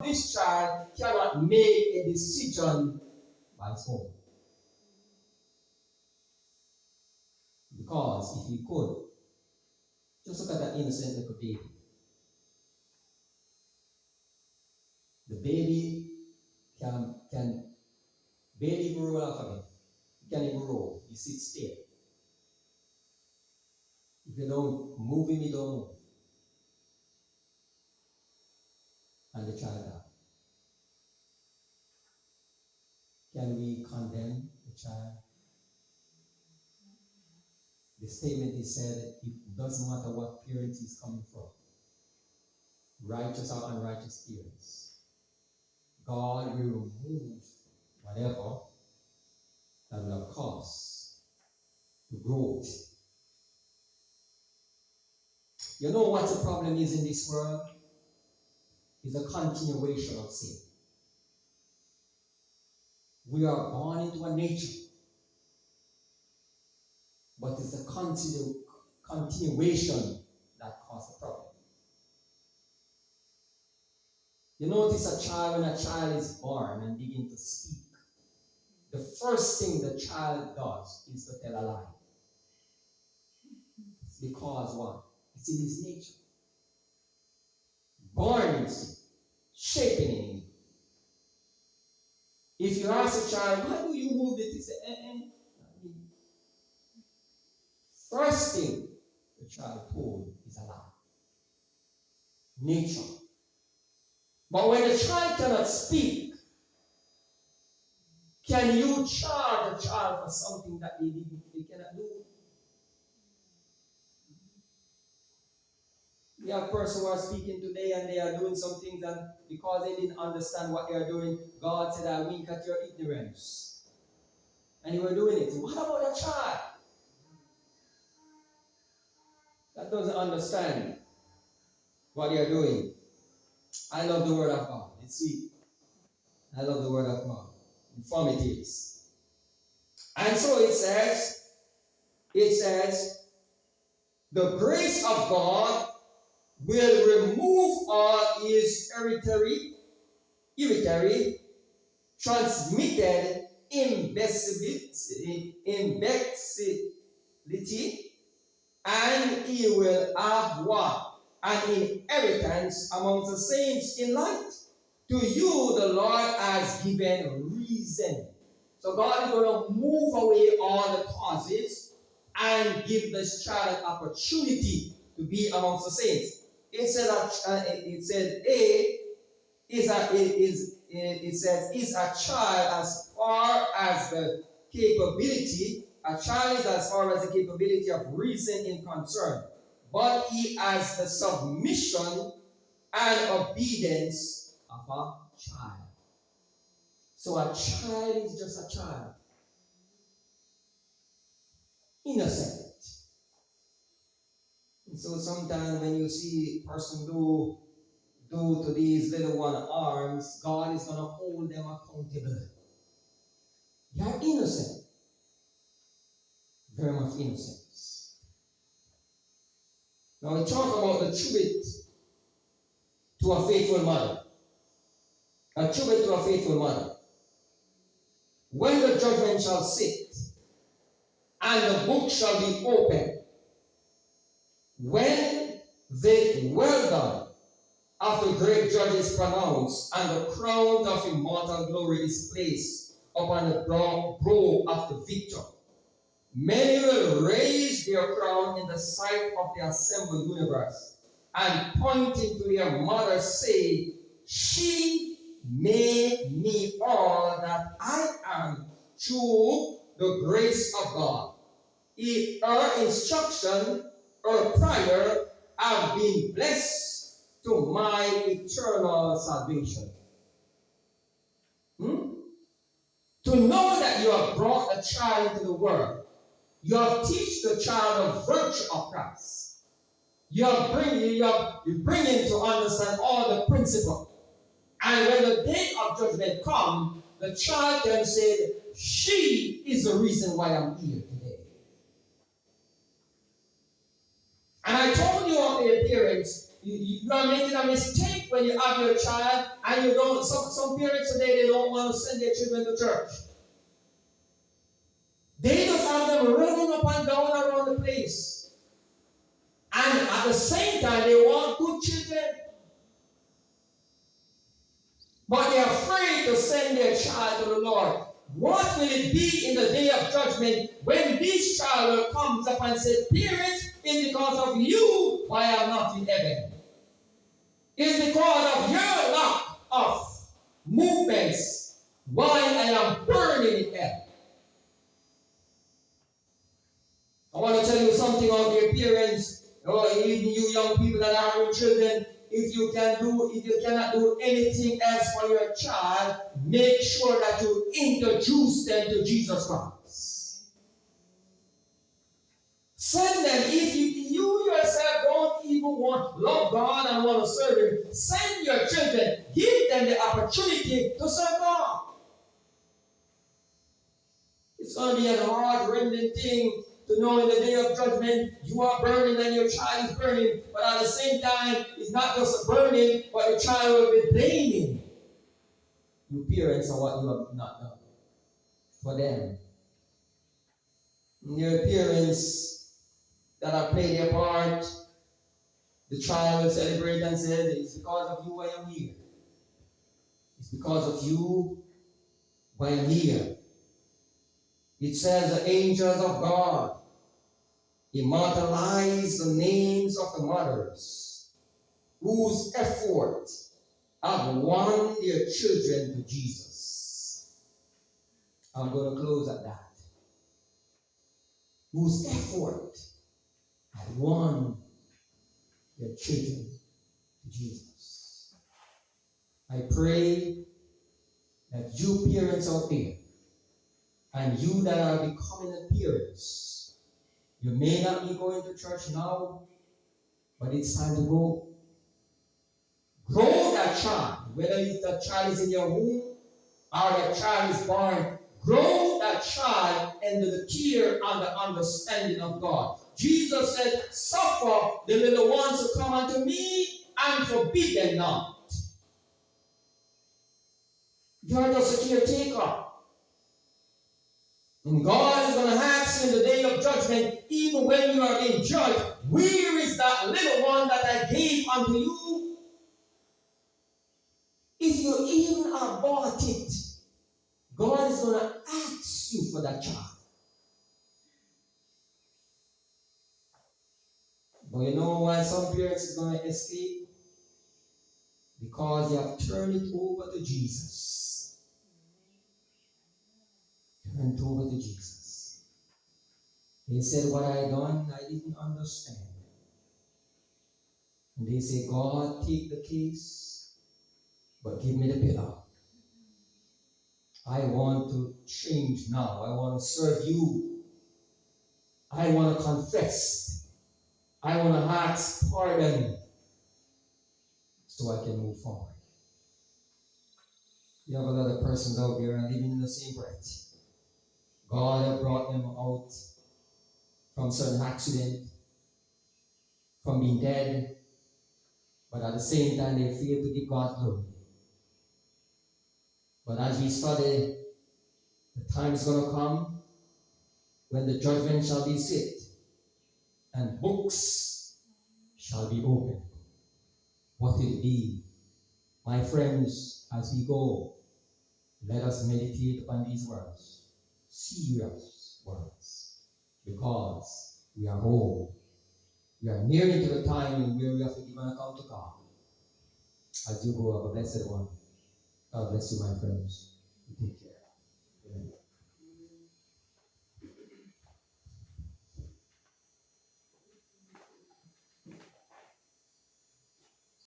this child cannot make a decision by his own. Because if he could, just look at that innocent little baby. The baby can barely even roll off of it. He can't even roll. He sits still. If you don't move him, he don't move. And the child died. Can we condemn the child? The statement is said it doesn't matter what parents he's coming from, righteous or unrighteous parents. God will remove whatever that will have caused the growth. You know what the problem is in this world? It's a continuation of sin. We are born into a nature, but it's the continuation that causes the problem. You notice a child, when a child is born and begin to speak, the first thing the child does is to tell a lie. It's because what? It's in his nature. Born in sin, shaping in him. If you ask a child, why do you move it? He say, First thing the child told is a lie. Nature. But when the child cannot speak, can you charge a child for something that they cannot do? We have persons who are speaking today and they are doing some things, and because they didn't understand what they are doing, God said, I wink at your ignorance. And you were doing it. What about a child that doesn't understand what they are doing? I love the word of God. It's sweet. I love the word of God. Informative. And so it says, the grace of God will remove all his hereditary, transmitted imbecility, and he will have what? An inheritance amongst the saints in light. To you, the Lord has given reason. So God is going to move away all the causes and give this child an opportunity to be amongst the saints. It said is a child as far as the capability. A child is as far as the capability of reason in concern, but he has the submission and obedience of a child. So a child is just a child, innocent. And so sometimes when you see a person do to these little one arms, God is going to hold them accountable. They are innocent. Very much innocence. Now we talk about the tribute to a faithful mother. A tribute to a faithful mother. When the judgment shall sit, and the book shall be opened, when the well done after great judge is pronounced, and the crown of immortal glory is placed upon the brow of the victor, many will raise their crown in the sight of the assembled universe, and pointing to their mother say, she made me all that I am through the grace of God. Her instruction, her prayer have been blessed to my eternal salvation. To know that you have brought a child into the world, you have teach the child the virtue of Christ. You bring him to understand all the principle. And when the day of judgment comes, the child can say, she is the reason why I'm here today. And I told you of the appearance You are making a mistake when you have your child and you don't. Some parents today, they don't want to send their children to church. They just have them running up and down around the place. And at the same time, they want good children. But they are afraid to send their child to the Lord. What will it be in the day of judgment when this child will come up and say, "Parents, it's because of you why I'm not in heaven. It's because of your lack of movements why I am burning in hell." I want to tell you something on your parents, or even you young people that are with children. If you cannot do anything else for your child, make sure that you introduce them to Jesus Christ. Send them. If you yourself don't even love God and want to serve Him, send your children. Give them the opportunity to serve God. It's going to be a hard-rending thing to know in the day of judgment you are burning and your child is burning, but at the same time, it's not just a burning, but the child will be blaming you parents on what you have not done for them. And your parents that have played their part, the child will celebrate and say, "It's because of you I am here. It's because of you I am here." It says the angels of God immortalize the names of the mothers whose effort have won their children to Jesus. I'm going to close at that. Whose effort have won their children to Jesus. I pray that you parents out there and you that are becoming parents, you may not be going to church now, but it's time to go. Grow that child, whether that child is in your womb or that child is born. Grow that child into the care and the understanding of God. Jesus said, "Suffer the little ones to come unto me and forbid them not." You're just a caretaker. And God is going to ask you in the day of judgment, even when you are being judged, "Where is that little one that I gave unto you?" If you even abort it, God is going to ask you for that child. But you know why some parents is going to escape? Because they have turned it over to Jesus. Turned it over to Jesus. They said, "What I done, I didn't understand." And they say, "God, take the case, but give me the pillar. I want to change now. I want to serve you. I want to confess. I want to ask pardon so I can move forward." You have a lot of persons out there and living in the same breath. God has brought them out from certain accident, from being dead, but at the same time they fail to give God glory. But as we study, the time is going to come when the judgment shall be set and books shall be opened. What will it be? My friends, as we go, let us meditate upon these words, serious words, because we are old. We are nearing to the time where we have to give an account to God. As you go, have a blessed one. God bless you, my friends. You take care.